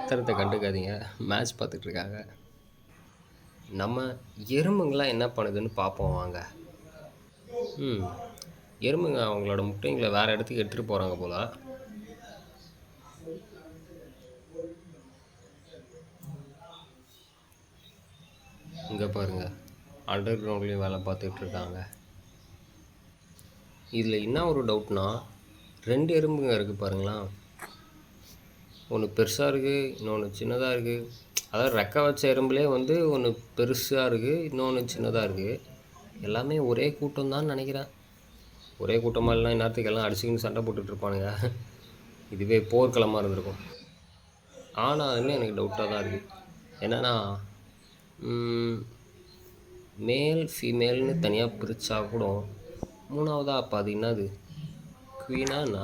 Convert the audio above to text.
கத்துறத கண்டுக்காதீங்க. Match பார்த்துட்ருக்காங்க. நம்ம எறும்புங்கலாம் என்ன பண்ணுதுன்னு பார்ப்போம் வாங்க. ம். எறும்புங்க அவங்களோட முட்டைங்கள வேற இடத்துக்கு எடுத்துட்டு போறாங்க போல. இங்க பாருங்க. அண்டர் கிரவுண்ட்லயும் வேல பார்த்துட்டு இருக்காங்க. இதுல என்ன ஒரு டவுட்னா, 2 எறும்புங்க இருக்கு பாருங்களேன். ஒண்ணு பெருசா இருக்கு, இன்னொன்னு சின்னதா இருக்கு. அதாவது ரெக்க வச்ச எறும்புலயே வந்து ஒண்ணு பெருசா இருக்கு, இன்னொன்னு சின்னதா இருக்கு. எல்லாமே ஒரே கூட்டம் தான் நெனைக்கிறேன். ஒரே கூட்டமா இல்லைனா இந்நேரத்துக்கு எல்லாம் அடிச்சுக்கின்னு சண்டை போட்டுட்டு இருப்பானுங்க. இதுவே போர்க்களமா இருந்திருக்கும். ஆனாலுமே எனக்கு டவுட்டா தான் இருக்கு. என்னன்னா, ம் மேல், ஃபீமேல்னு தனியா பிரிச்சா கூட 3வதா அப்ப அது என்னது? குயினா என்ன?